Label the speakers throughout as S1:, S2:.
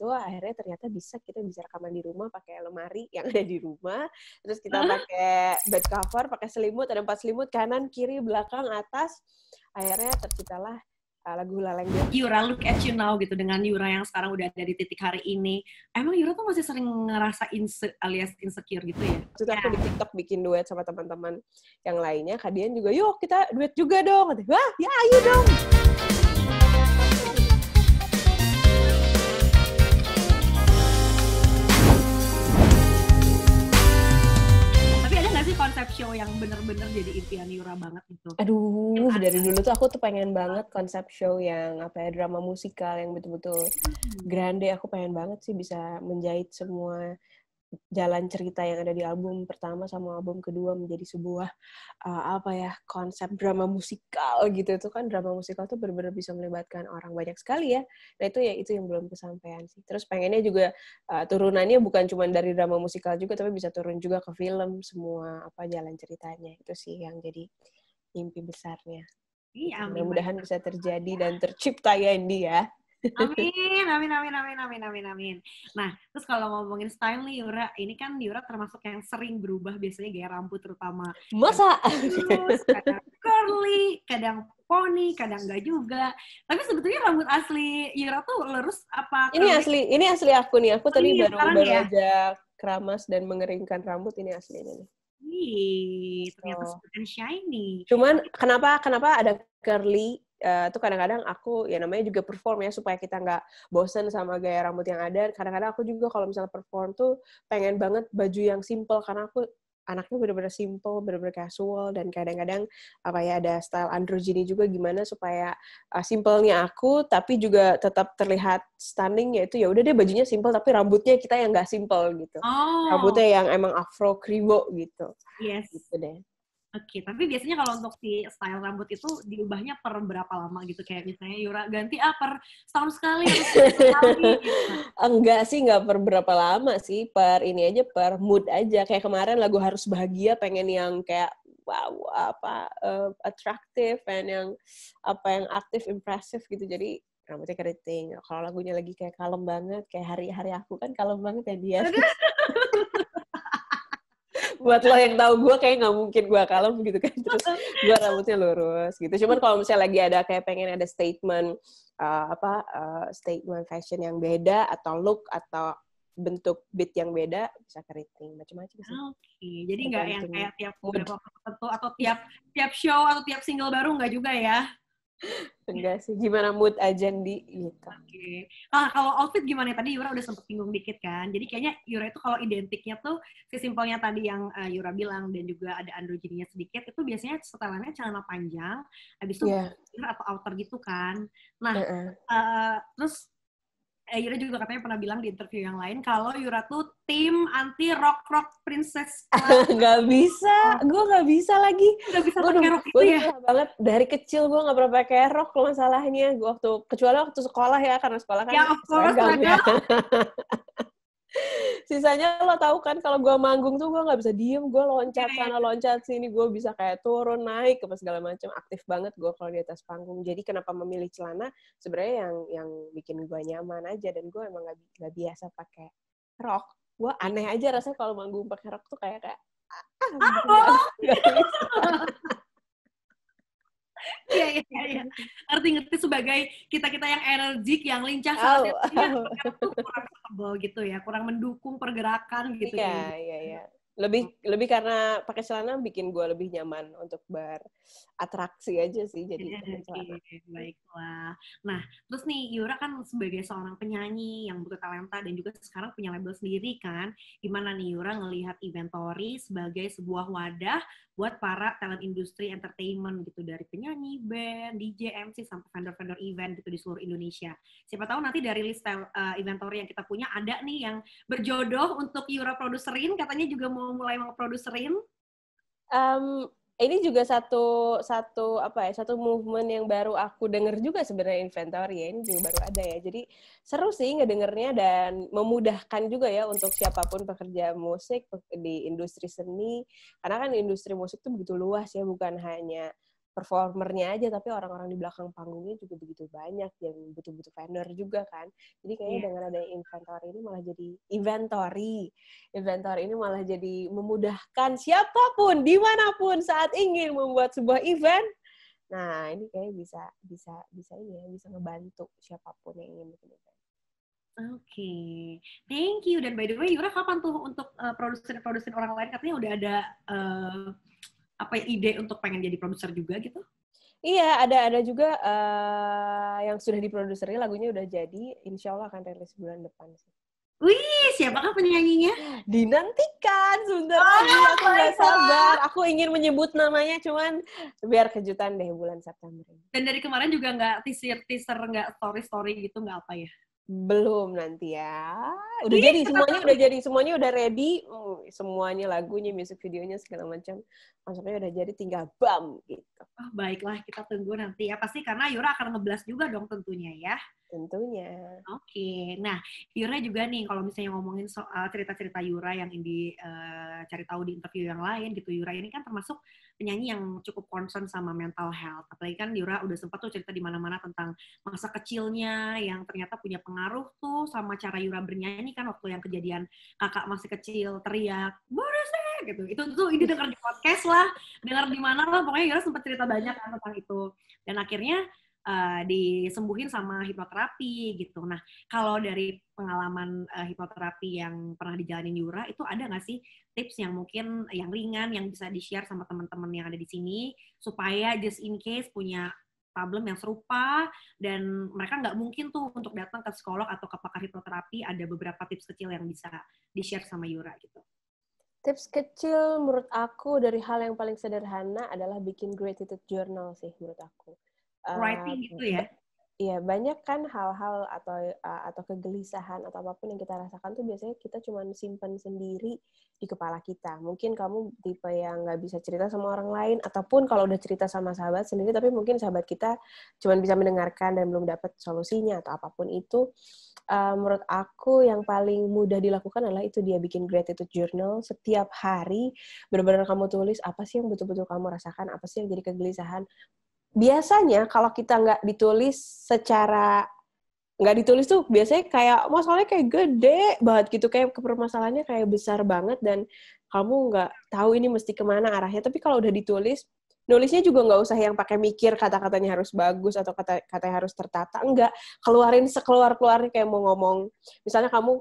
S1: itu akhirnya ternyata kita bisa rekaman di rumah pakai lemari yang ada di rumah, terus kita pakai bed cover, pakai selimut, ada 4 selimut, kanan, kiri, belakang, atas. Akhirnya terciptalah lagu Laleng Dia.
S2: Yura, look at you now gitu, dengan Yura yang sekarang udah ada di titik hari ini. Emang Yura tuh masih sering ngerasa alias insecure gitu ya?
S1: Terus aku di TikTok bikin duet sama teman-teman yang lainnya, Kadian juga, yuk kita duet juga dong. Wah, ya ayo dong.
S2: Konsep show yang bener-bener jadi impian Yura banget gitu.
S1: Aduh, dari dulu tuh aku tuh pengen banget konsep show yang drama musikal yang betul-betul grande. Aku pengen banget sih bisa menjahit semua jalan cerita yang ada di album pertama sama album kedua menjadi sebuah konsep drama musikal gitu. Itu kan drama musikal tuh benar-benar bisa melibatkan orang banyak sekali ya. Nah itu yang belum kesampaian sih. Terus pengennya juga turunannya bukan cuma dari drama musikal juga, tapi bisa turun juga ke film, semua jalan ceritanya. Itu sih yang jadi mimpi besarnya.
S2: Iya,
S1: mudah-mudahan bisa terjadi dan tercipta ya Indi ya.
S2: Amin. Nah, terus kalau ngomongin style nih Yura, ini kan Yura termasuk yang sering berubah biasanya gaya rambut terutama.
S1: Masa?
S2: Kadang curly, kadang poni, kadang enggak juga. Tapi sebetulnya rambut asli Yura tuh lurus apa?
S1: Ini asli aku nih. Aku tadi baru
S2: ya?
S1: aja keramas dan mengeringkan rambut, ini aslinya nih.
S2: Wih, ternyata semakin shiny.
S1: Cuman kenapa ada curly? Tuh kadang-kadang aku ya namanya juga perform ya, supaya kita nggak bosen sama gaya rambut yang ada. Kadang-kadang aku juga kalau misalnya perform tuh pengen banget baju yang simple, karena aku anaknya bener-bener simple, bener-bener casual, dan kadang-kadang ada style androgyny juga, gimana supaya simpelnya aku tapi juga tetap terlihat stunning, yaitu ya udah deh bajunya simple tapi rambutnya kita yang nggak simple gitu. Rambutnya yang emang afro kribo gitu.
S2: Yes.
S1: Gitu deh.
S2: Oke, tapi biasanya kalau untuk si style rambut itu diubahnya per berapa lama gitu? Kayak misalnya Yura ganti per setahun sekali atau sekali gitu.
S1: Enggak per berapa lama sih, per ini aja, per mood aja. Kayak kemarin lagu Harus Bahagia pengen yang kayak wow, atraktif, pengen yang aktif, impresif gitu. Jadi rambutnya keriting. Kalau lagunya lagi kayak kalem banget, kayak hari-hari aku kan kalem banget ya dia. Buat lo yang tahu gue kayak nggak mungkin gue kalem gitu kan, terus gue rambutnya lurus gitu. Cuman kalau misalnya lagi ada kayak pengen ada statement statement fashion yang beda, atau look atau bentuk beat yang beda, bisa keriting, macam-macam sih.
S2: Oke, jadi nggak yang kayak tiap beberapa tertentu atau tiap show atau tiap single baru nggak juga ya?
S1: Enggak sih, gimana mood aja Ndi gitu.
S2: Oke. Kalau outfit gimana? Tadi Yura udah sempet bingung dikit kan. Jadi kayaknya Yura itu kalau identiknya tuh sesimpelnya tadi yang Yura bilang, dan juga ada androgyninya sedikit, itu biasanya setelannya celana panjang, habis itu atau outer gitu kan. Nah, terus Yura juga katanya pernah bilang di interview yang lain kalau Yura tuh tim anti rock princess.
S1: Gak bisa, gue gak bisa lagi.
S2: Gak bisa pakai rok itu ya?
S1: Gue banget dari kecil gue gak pernah pakai rok masalahnya. Kecuali waktu sekolah ya, karena sekolah kan seragam ya. Sisanya lo tahu kan, kalau gue manggung tuh gue nggak bisa diem, gue loncat sana loncat sini, gue bisa kayak turun naik apa segala macam, aktif banget gue kalau di atas panggung. Jadi kenapa memilih celana sebenarnya yang bikin gue nyaman aja, dan gue emang nggak biasa pakai rok. Gue aneh aja rasanya kalau manggung pakai rok tuh kayak
S2: Iya. Ngerti sebagai kita yang energik, yang lincah saat itu kurang tebal gitu ya, kurang mendukung pergerakan gitu.
S1: Iya. Lebih karena pakai celana bikin gue lebih nyaman untuk beratraksi aja sih, jadi celana.
S2: Baiklah. Nah, terus nih Yura kan sebagai seorang penyanyi yang bertalenta dan juga sekarang punya label sendiri kan, gimana nih Yura ngelihat Inventory sebagai sebuah wadah buat para talent industri entertainment gitu, dari penyanyi, band, DJ, MC, sampai vendor-vendor event gitu di seluruh Indonesia. Siapa tahu nanti dari list Inventory yang kita punya ada nih yang berjodoh untuk Yura produserin, katanya juga mau mulai produserin.
S1: Ini juga satu movement yang baru aku denger juga sebenarnya, Inventory ya, ini juga baru ada ya. Jadi seru sih ngedengernya, dan memudahkan juga ya untuk siapapun pekerja musik di industri seni, karena kan industri musik tuh begitu luas ya, bukan hanya performernya aja, tapi orang-orang di belakang panggungnya juga begitu banyak yang butuh-butuh vendor juga kan. Jadi kayaknya dengan ada inventory ini malah jadi memudahkan siapapun dimanapun saat ingin membuat sebuah event. Nah, ini kayak bisa ngebantu siapapun yang ingin bikin event.
S2: Oke, thank you. Dan by the way, Yura kapan tuh untuk produsen orang lain katanya udah ada ide untuk pengen jadi produser juga gitu?
S1: Iya, ada juga yang sudah diproduseri, lagunya udah jadi, insya Allah akan rilis bulan depan sih.
S2: Wih, siapakah penyanyinya?
S1: Dinantikan sebentar lagi, aku nggak sabar. Aku ingin menyebut namanya, cuman biar kejutan deh bulan September ini.
S2: Dan dari kemarin juga nggak teaser, nggak story gitu, nggak apa ya?
S1: Belum nanti ya. Semuanya udah ready. Semuanya lagunya, music videonya segala macam. Konsepnya udah jadi, tinggal bam gitu.
S2: Oh, baiklah, kita tunggu nanti ya. Pasti karena Yura akan nge-blast juga dong tentunya ya.
S1: Tentunya.
S2: Oke. Nah, Yura juga nih, kalau misalnya ngomongin soal cerita-cerita Yura yang cari tahu di interview yang lain gitu, Yura ini kan termasuk penyanyi yang cukup concern sama mental health. Apalagi kan Yura udah sempat tuh cerita di mana-mana tentang masa kecilnya yang ternyata punya pengaruh tuh sama cara Yura bernyanyi kan waktu yang kejadian kakak masih kecil teriak, Boris gitu. Itu tuh ini denger di podcast lah, denger di mana lah, pokoknya Yura sempat cerita banyak kan tentang itu. Dan akhirnya disembuhin sama hipnoterapi gitu. Nah, kalau dari pengalaman hipnoterapi yang pernah dijalanin Yura, itu ada nggak sih tips yang mungkin yang ringan yang bisa di-share sama teman-teman yang ada di sini supaya just in case punya problem yang serupa dan mereka nggak mungkin tuh untuk datang ke psikolog atau ke pakar hipnoterapi, ada beberapa tips kecil yang bisa di-share sama Yura gitu.
S1: Tips kecil menurut aku dari hal yang paling sederhana adalah bikin gratitude journal sih menurut aku.
S2: Writing gitu ya?
S1: Iya, banyak kan hal-hal atau kegelisahan atau apapun yang kita rasakan tuh biasanya kita cuma simpan sendiri di kepala kita. Mungkin kamu tipe yang nggak bisa cerita sama orang lain, ataupun kalau udah cerita sama sahabat sendiri, tapi mungkin sahabat kita cuma bisa mendengarkan dan belum dapat solusinya atau apapun itu. Menurut aku yang paling mudah dilakukan adalah itu dia bikin gratitude journal setiap hari. Benar-benar kamu tulis apa sih yang betul-betul kamu rasakan, apa sih yang jadi kegelisahan. Biasanya kalau kita nggak ditulis tuh biasanya kayak masalahnya kayak gede banget gitu, kayak permasalahannya kayak besar banget dan kamu nggak tahu ini mesti kemana arahnya. Tapi kalau udah ditulis, nulisnya juga nggak usah yang pakai mikir kata-katanya harus bagus atau kata-katanya harus tertata, enggak, keluarin sekeluar-keluarnya kayak mau ngomong. Misalnya kamu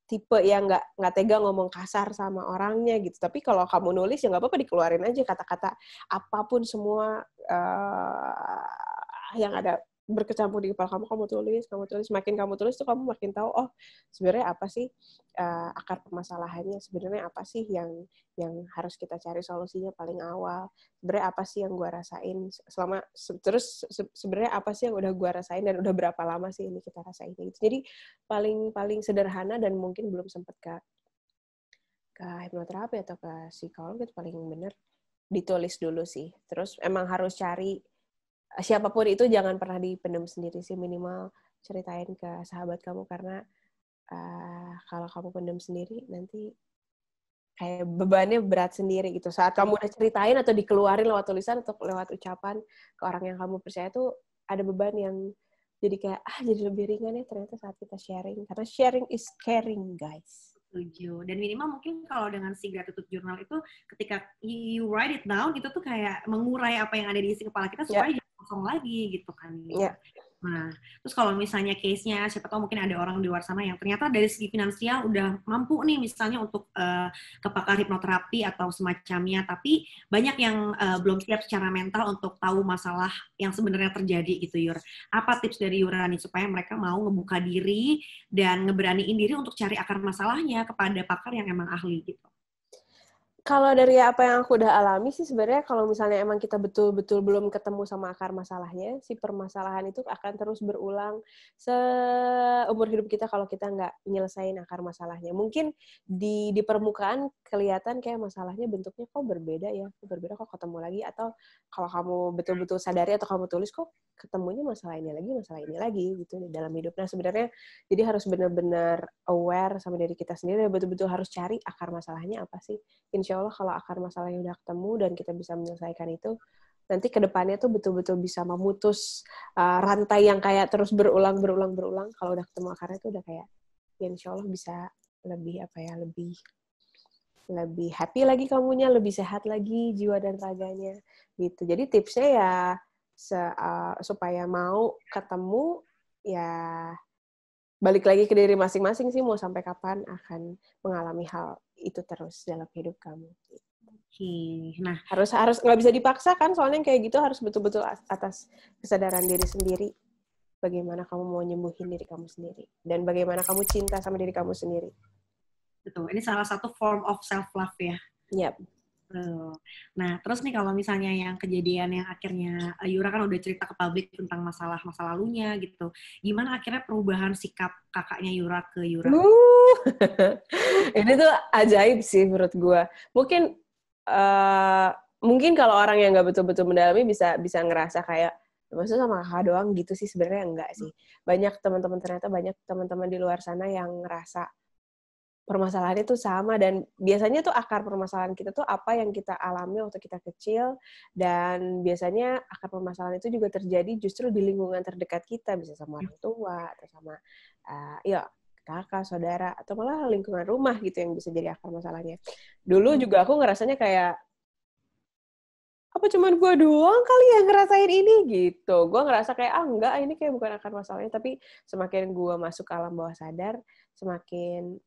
S1: tipe yang nggak tega ngomong kasar sama orangnya gitu, tapi kalau kamu nulis ya nggak apa-apa, dikeluarin aja kata-kata apapun semua yang ada berkecimpung di kepala kamu tulis. Makin kamu tulis tuh kamu makin tahu, oh sebenarnya apa sih akar permasalahannya, sebenarnya apa sih yang harus kita cari solusinya paling awal, sebenarnya apa sih yang gue rasain sebenarnya apa sih yang udah gue rasain dan udah berapa lama sih ini kita rasain gitu. Jadi paling sederhana dan mungkin belum sempat ke hipnoterapi atau ke psikolog, itu paling bener ditulis dulu sih. Terus emang harus cari siapapun itu, jangan pernah dipendam sendiri sih, minimal ceritain ke sahabat kamu, karena kalau kamu pendam sendiri nanti kayak bebannya berat sendiri gitu. Saat kamu udah ceritain atau dikeluarin lewat tulisan atau lewat ucapan ke orang yang kamu percaya tuh ada beban yang jadi kayak jadi lebih ringan ya ternyata saat kita sharing, karena sharing is caring, guys.
S2: Setuju. Dan minimal mungkin kalau dengan si gratitude journal itu ketika you write it down, itu tuh kayak mengurai apa yang ada di isi kepala kita supaya jangan kosong lagi gitu kan. Nah, terus kalau misalnya case-nya, siapa tahu mungkin ada orang di luar sana yang ternyata dari segi finansial udah mampu nih misalnya untuk ke pakar hipnoterapi atau semacamnya, tapi banyak yang belum siap secara mental untuk tahu masalah yang sebenarnya terjadi gitu, Yur. Apa tips dari Yura nih supaya mereka mau ngebuka diri dan ngeberaniin diri untuk cari akar masalahnya kepada pakar yang emang ahli gitu?
S1: Kalau dari apa yang aku udah alami sih sebenarnya kalau misalnya emang kita betul-betul belum ketemu sama akar masalahnya, si permasalahan itu akan terus berulang seumur hidup kita kalau kita nggak nyelesain akar masalahnya. Mungkin di permukaan kelihatan kayak masalahnya bentuknya kok berbeda ya, kok ketemu lagi, atau kalau kamu betul-betul sadari atau kamu tulis kok ketemunya masalah ini lagi gitu dalam hidup. Nah sebenarnya jadi harus benar-benar aware sama diri kita sendiri, betul-betul harus cari akar masalahnya apa sih. Insya Allah kalau akar masalahnya udah ketemu dan kita bisa menyelesaikan itu, nanti ke depannya tuh betul-betul bisa memutus rantai yang kayak terus berulang. Kalau udah ketemu akarnya tuh udah kayak, ya insya Allah bisa lebih lebih happy lagi kamunya, lebih sehat lagi jiwa dan raganya gitu. Jadi tipsnya ya supaya mau ketemu ya balik lagi ke diri masing-masing sih, mau sampai kapan akan mengalami hal itu terus dalam hidup kamu.
S2: Oke. Nah,
S1: Harus nggak bisa dipaksa kan, soalnya kayak gitu harus betul-betul atas kesadaran diri sendiri. Bagaimana kamu mau nyembuhin diri kamu sendiri dan bagaimana kamu cinta sama diri kamu sendiri.
S2: betul. Ini salah satu form of self-love ya.
S1: Yap.
S2: Nah, terus nih kalau misalnya yang kejadian yang akhirnya Yura kan udah cerita ke publik tentang masalah masa lalunya gitu. Gimana akhirnya perubahan sikap kakaknya Yura ke Yura?
S1: Ini tuh ajaib sih menurut gue. Mungkin kalau orang yang nggak betul-betul mendalami bisa ngerasa kayak, maksudnya sama kakak doang gitu sih, sebenarnya enggak sih. Ternyata banyak teman-teman di luar sana yang ngerasa permasalahannya tuh sama, dan biasanya tuh akar permasalahan kita tuh apa yang kita alami waktu kita kecil, dan biasanya akar permasalahan itu juga terjadi justru di lingkungan terdekat kita, bisa sama orang tua atau sama ya kakak, saudara, atau malah lingkungan rumah gitu yang bisa jadi akar masalahnya. Dulu juga aku ngerasanya kayak, apa cuman gue doang kali yang ngerasain ini gitu. Gue ngerasa kayak, enggak, ini kayak bukan akar masalahnya. Tapi semakin gue masuk ke alam bawah sadar, semakin,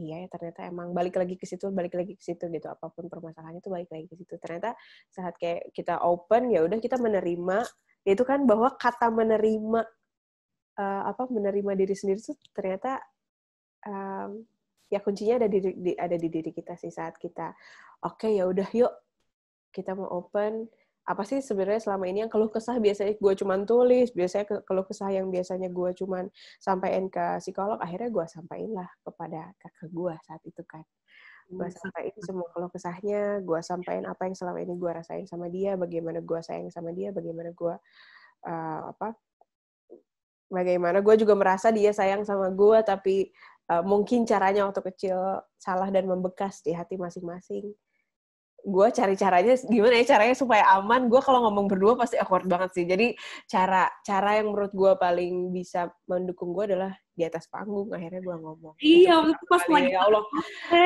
S1: iya ya ternyata emang balik lagi ke situ gitu. Apapun permasalahannya itu balik lagi ke situ. Ternyata saat kayak kita open, ya udah kita menerima, itu kan bahwa kata menerima, menerima diri sendiri itu ternyata ya kuncinya ada di diri kita sih, saat kita oke, ya udah yuk kita mau open. Apa sih sebenarnya selama ini yang keluh kesah biasanya gue cuman tulis, biasanya keluh kesah yang biasanya gue cuman sampaikan ke psikolog, akhirnya gue sampaikan lah kepada kakak gue saat itu kan. Gue sampaikan semua keluh kesahnya, gue sampaikan apa yang selama ini gue rasain sama dia, bagaimana gue sayang sama dia, bagaimana gue bagaimana gue juga merasa dia sayang sama gue, tapi mungkin caranya waktu kecil salah dan membekas di hati masing-masing. Gue cari caranya gimana ya caranya supaya aman. Gue kalau ngomong berdua pasti awkward banget sih. Jadi cara yang menurut gue paling bisa mendukung gue adalah di atas panggung. Akhirnya gue ngomong.
S2: Iya, itu pas lagi.
S1: Ya Allah.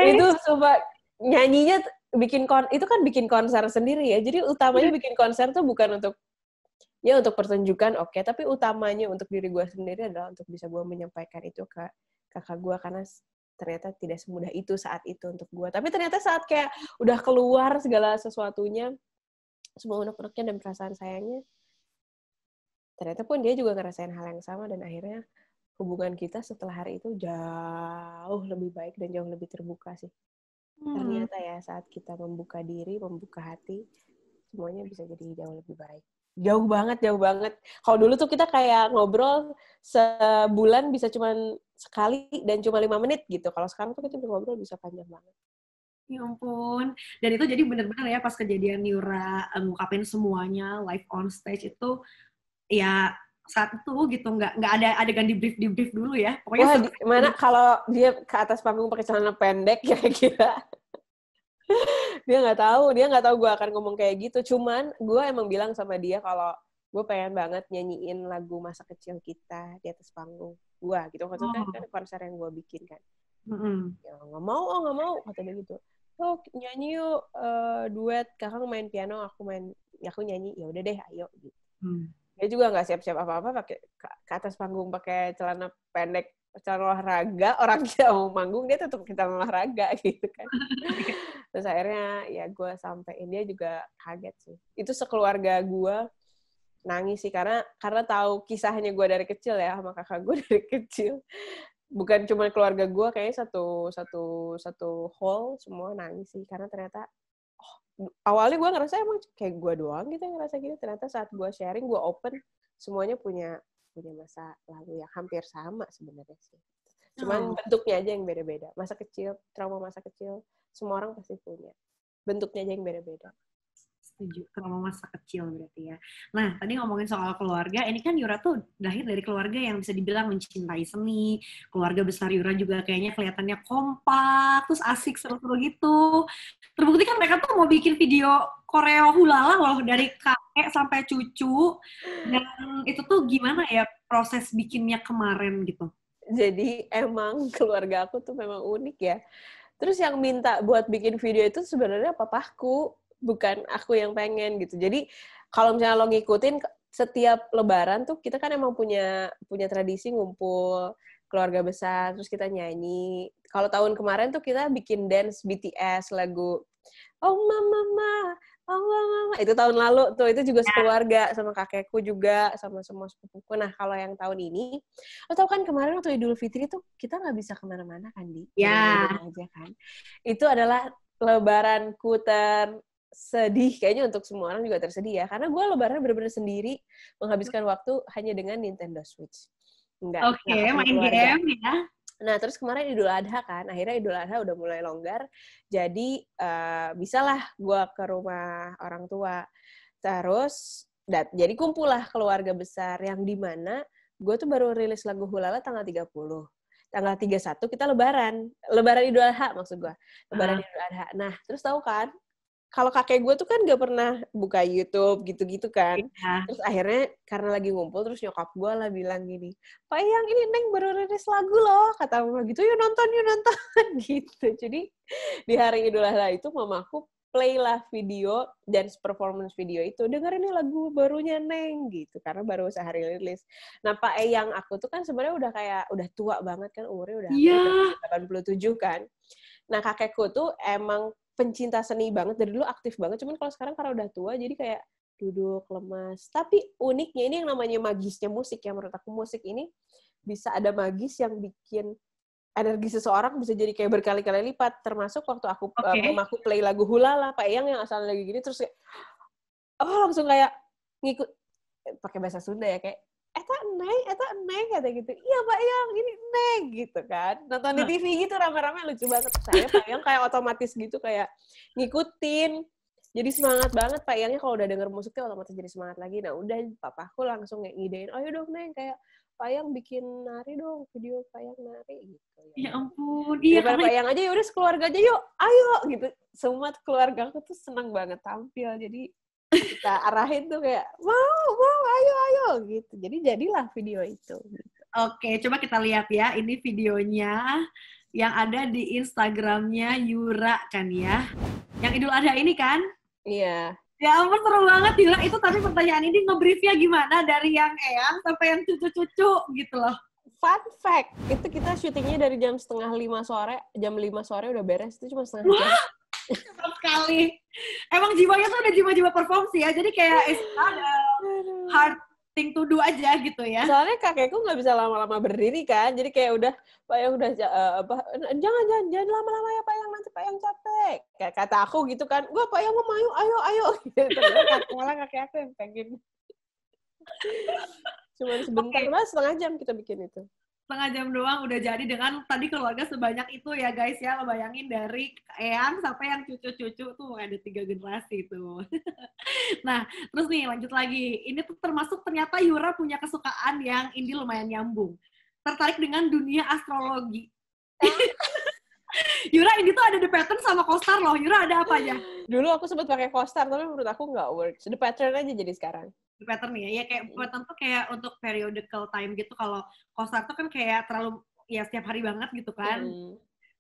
S1: Itu coba nyanyinya itu kan bikin konser sendiri ya. Jadi utamanya bikin konser tuh bukan untuk pertunjukan, oke, tapi utamanya untuk diri gue sendiri adalah untuk bisa gue menyampaikan itu ke kakak gue, karena ternyata tidak semudah itu saat itu untuk gue. Tapi ternyata saat kayak udah keluar segala sesuatunya, semua unek-uneknya dan perasaan sayangnya, ternyata pun dia juga ngerasain hal yang sama, dan akhirnya hubungan kita setelah hari itu jauh lebih baik dan jauh lebih terbuka sih. Ternyata ya saat kita membuka diri, membuka hati, semuanya bisa jadi jauh lebih baik. Jauh banget. Kalau dulu tuh kita kayak ngobrol sebulan bisa cuman sekali dan cuma 5 menit gitu. Kalau sekarang tuh kita ngobrol bisa panjang banget.
S2: Ya ampun. Dan itu jadi benar-benar ya pas kejadian Yura ngungkapin semuanya live on stage itu ya saat itu gitu nggak ada adegan di brief dulu ya. Pokoknya
S1: wah, mana kalau dia ke atas panggung pakai celana pendek kira-kira. dia nggak tahu gue akan ngomong kayak gitu. Cuman gue emang bilang sama dia kalau gue pengen banget nyanyiin lagu masa kecil kita di atas panggung gue gitu. Maksudnya kan konser yang gue bikin kan. Ya nggak mau kata dia gitu. Nyanyi yuk duet, kakak main piano, aku nyanyi. Ya udah deh, ayo gitu. Dia juga nggak siap-siap apa-apa, pakai ke atas panggung pakai celana pendek, celana olahraga, orang kita mau manggung, dia tetap kita olahraga gitu kan. Terus akhirnya ya gue sampein, dia juga kaget sih. Itu sekeluarga gue nangis sih, karena tahu kisahnya gue dari kecil ya, sama kakak gue dari kecil. Bukan cuma keluarga gue, kayaknya satu hall semua nangis sih, karena ternyata awalnya gue ngerasa emang kayak gue doang gitu yang ngerasa gitu. Ternyata saat gue sharing, gue open, semuanya punya masa lalu yang hampir sama sebenarnya sih. Cuman bentuknya aja yang beda-beda. Masa kecil, trauma masa kecil, semua orang pasti punya. Bentuknya aja yang beda-beda.
S2: Setuju. Trauma masa kecil berarti ya. Nah, tadi ngomongin soal keluarga, ini kan Yura tuh lahir dari keluarga yang bisa dibilang mencintai seni. Keluarga besar Yura juga kayaknya kelihatannya kompak, terus asik seru-seru gitu. Terbukti kan mereka tuh mau bikin video koreo hulala loh, dari kakek sampai cucu. Dan itu tuh gimana ya proses bikinnya kemarin gitu?
S1: Jadi emang keluarga aku tuh memang unik ya. Terus yang minta buat bikin video itu sebenarnya papaku, bukan aku yang pengen gitu. Jadi kalau misalnya lo ngikutin setiap lebaran tuh kita kan emang punya tradisi ngumpul keluarga besar, terus kita nyanyi. Kalau tahun kemarin tuh kita bikin dance BTS lagu Oh Mama, oh Mama. Itu tahun lalu tuh, itu juga sekeluarga sama kakekku juga, sama semua sepupuku. Nah kalau yang tahun ini, lo tau kan kemarin waktu Idul Fitri tuh kita nggak bisa kemana-mana kan, Di?
S2: Ya.
S1: Aja kan. Itu adalah lebaranku tersedih, kayaknya untuk semua orang juga tersedih ya, karena gue lebaran bener-bener sendiri, menghabiskan waktu hanya dengan Nintendo Switch. Nggak ketemu
S2: Main
S1: keluarga.
S2: game ya.
S1: Nah, terus kemarin Idul Adha kan, akhirnya Idul Adha udah mulai longgar, jadi bisalah gue ke rumah orang tua. Terus, jadi kumpul lah keluarga besar, yang dimana gue tuh baru rilis lagu Hulala tanggal 30. Tanggal 31 kita lebaran Idul Adha maksud gue, lebaran Idul Adha. Nah, terus tahu kan, kalau kakek gue tuh kan gak pernah buka YouTube gitu-gitu kan.
S2: Ya.
S1: Terus akhirnya karena lagi ngumpul, terus nyokap gue lah bilang gini, Pak Yang, ini Neng baru rilis lagu loh. Kata mama gitu, yuk nonton gitu. Jadi di hari Idul Adha itu mamaku play lah video, dance performance video itu. Dengerin nih lagu barunya Neng gitu. Karena baru sehari rilis. Nah Pak Eyang aku tuh kan sebenarnya udah tua banget kan, umurnya udah hampir 87 kan. Nah kakekku tuh emang pencinta seni banget, dari dulu aktif banget, cuman kalau sekarang karena udah tua jadi kayak duduk lemas. Tapi uniknya ini yang namanya magisnya musik ya, menurut aku musik ini bisa ada magis yang bikin energi seseorang bisa jadi kayak berkali-kali lipat. Termasuk waktu aku mamaku play lagu Hulala, Pak Eyang yang asalnya lagi gini, terus kayak langsung kayak ngikut, pakai bahasa Sunda ya, kayak eta Neng, kata gitu. Iya Pak Yang, ini Neng, gitu kan. Nonton di TV gitu rame-rame, lucu banget. Saya Pak Yang kayak otomatis gitu, kayak ngikutin. Jadi semangat banget Pak Yangnya kalau udah denger musiknya otomatis jadi semangat lagi. Nah udah, papaku langsung ngidein, ayo dong Neng, kayak Pak Yang bikin nari dong, video Pak Yang nari gitu.
S2: Ya ampun, iya.
S1: Daripada Pak Yang aja, yaudah sekeluarga aja yuk, ayo gitu. Semua keluarga aku tuh seneng banget tampil, jadi kita arahin tuh kayak mau ayo gitu, jadi jadilah video itu gitu.
S2: Oke, coba kita lihat ya, ini videonya yang ada di Instagramnya Yura kan ya, yang Idul Adha ini kan?
S1: Iya.
S2: Ya ampun, seru banget Yura. Itu tapi pertanyaan ini nge-briefnya gimana dari yang Eyang sampai yang cucu-cucu gitu loh.
S1: Fun fact, itu kita syutingnya dari jam 4:30 sore, jam 5 sore udah beres, itu cuma setengah jam.
S2: Cepat sekali. Emang jiwanya tuh udah jiwa-jiwa perform sih ya. Jadi kayak hard thing to do aja gitu ya.
S1: Soalnya kakekku nggak bisa lama-lama berdiri kan. Jadi kayak udah, Pak Yang udah jangan lama-lama ya Pak Yang, nanti Pak Yang capek. Kayak kata aku gitu kan. Gua Pak Yang mau ayo gitu. Malah kakek aku yang pengen. Cuman sebentar, setengah jam kita bikin itu.
S2: Setengah jam doang udah jadi dengan tadi keluarga sebanyak itu ya guys ya. Lo bayangin dari Eyang sampai yang cucu-cucu tuh ada 3 generasi tuh. Nah, terus nih lanjut lagi. Ini tuh termasuk ternyata Yura punya kesukaan yang ini lumayan nyambung. Tertarik dengan dunia astrologi. Yura ini tuh ada The Pattern sama CoStar loh. Yura ada apa aja?
S1: Dulu aku sempat pakai CoStar, tapi menurut aku nggak works. The Pattern aja jadi sekarang.
S2: The Pattern ya kayak pattern tuh kayak untuk periodical time gitu. Kalau CoStar tuh kan kayak terlalu ya setiap hari banget gitu kan.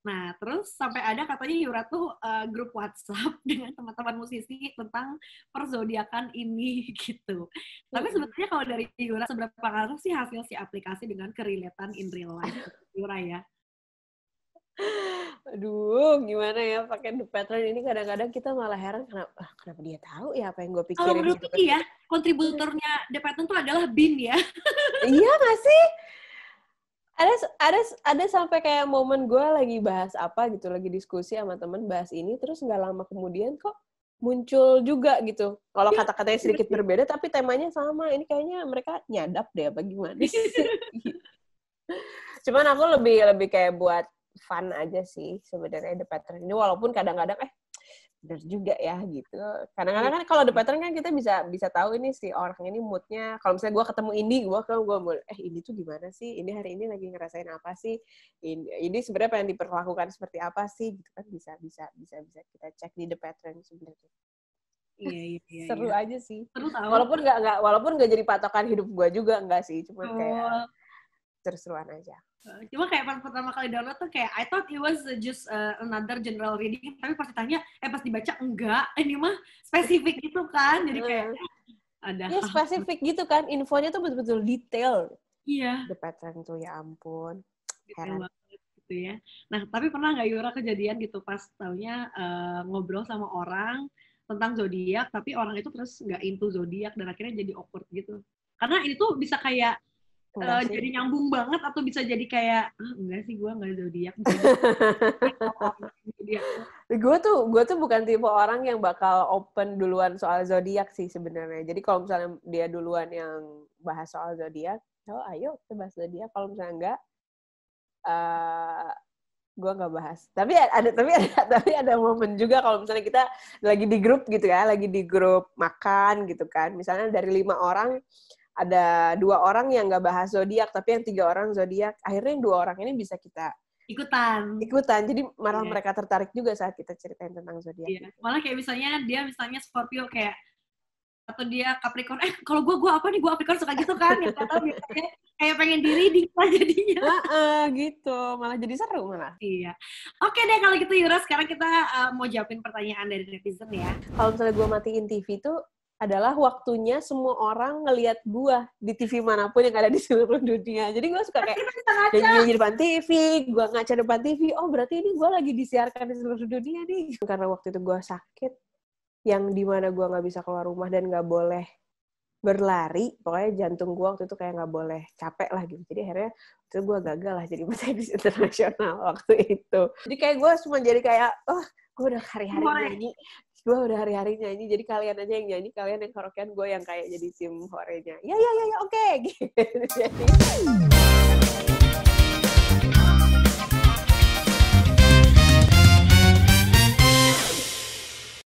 S2: Nah terus sampai ada katanya Yura tuh grup WhatsApp dengan teman-teman musisi tentang perzodiakan ini gitu. Tapi sebetulnya kalau dari Yura seberapa ngaruh sih hasil si aplikasi dengan kerelataan in real life Yura ya?
S1: Aduh, gimana ya pakai The Pattern ini, kadang-kadang kita malah heran kenapa dia tahu ya apa yang gue pikirin.
S2: Kalau menurut
S1: gitu.
S2: ya, kontributornya The Pattern tuh adalah Bin ya.
S1: Iya nggak sih? Ada sampai kayak momen gue lagi bahas apa gitu, lagi diskusi sama temen bahas ini, terus nggak lama kemudian kok muncul juga gitu. Kalau kata-katanya sedikit berbeda, tapi temanya sama. Ini kayaknya mereka nyadap deh apa gimana sih. Cuman aku lebih kayak buat fun aja sih sebenarnya The Pattern ini, walaupun kadang-kadang bener juga ya gitu. Kadang-kadang kan kalau The Pattern kan kita bisa tahu ini si orang ini moodnya. Kalau misalnya gue ketemu Indi, gue Indi tuh gimana sih? Ini hari ini lagi ngerasain apa sih? Ini sebenarnya pengen diperlakukan seperti apa sih? Gitu kan bisa kita cek di The Pattern sebenarnya.
S2: Iya.
S1: Seru aja sih.
S2: Seru tahu.
S1: Walaupun nggak jadi patokan hidup gue juga, enggak sih. Cuma kayak seru-seruan aja.
S2: Cuma kayak pas pertama kali download tuh kayak I thought it was just another general reading, tapi pas ditanya, pas dibaca enggak, ini mah spesifik gitu kan, jadi kayak ada.
S1: Ya spesifik gitu kan, infonya tuh betul-betul detail.
S2: Iya.
S1: The Pattern tuh ya ampun.
S2: Detail banget gitu ya. Nah tapi pernah nggak Yura kejadian gitu pas taunya ngobrol sama orang tentang zodiak, tapi orang itu terus nggak into zodiak dan akhirnya jadi awkward gitu? Karena itu bisa kayak jadi nyambung banget atau bisa jadi kayak enggak sih gue nggak zodiak.
S1: Gue tuh bukan tipe orang yang bakal open duluan soal zodiak sih sebenarnya. Jadi kalau misalnya dia duluan yang bahas soal zodiak, ayo kita bahas zodiak. Kalau misalnya enggak, gue nggak bahas. Tapi ada momen juga kalau misalnya kita lagi di grup gitu ya, lagi di grup makan gitu kan. Misalnya dari 5 orang ada 2 orang yang nggak bahas zodiak, tapi yang 3 orang zodiak. Akhirnya yang 2 orang ini bisa kita ikutan. Jadi malah mereka tertarik juga saat kita ceritain tentang zodiak.
S2: Gitu. Malah kayak misalnya Scorpio kayak atau dia Capricorn. Kalau gue apa nih? Gue Capricorn suka gitu kan? Gitu, kayak pengen di-reading lah jadinya.
S1: Gitu. Malah jadi seru malah.
S2: Iya. Oke deh kalau gitu Yura, sekarang kita mau jawabin pertanyaan dari netizen ya.
S1: Kalau misalnya gue matiin TV tuh adalah waktunya semua orang ngelihat gue di TV manapun yang ada di seluruh dunia. Jadi gue suka kayak nyanyi di depan TV, gue ngaca depan TV, berarti ini gue lagi disiarkan di seluruh dunia nih. Karena waktu itu gue sakit, yang dimana gue nggak bisa keluar rumah dan nggak boleh berlari, pokoknya jantung gue waktu itu kayak nggak boleh capek lah gitu. Jadi akhirnya itu gue gagal lah jadi petenis internasional waktu itu. Jadi kayak gue cuma jadi kayak, gue udah hari-hari nyanyi. Jadi kalian aja yang nyanyi, kalian yang karaokean, gue yang kayak jadi tim horenya. Ya, oke. Gitu.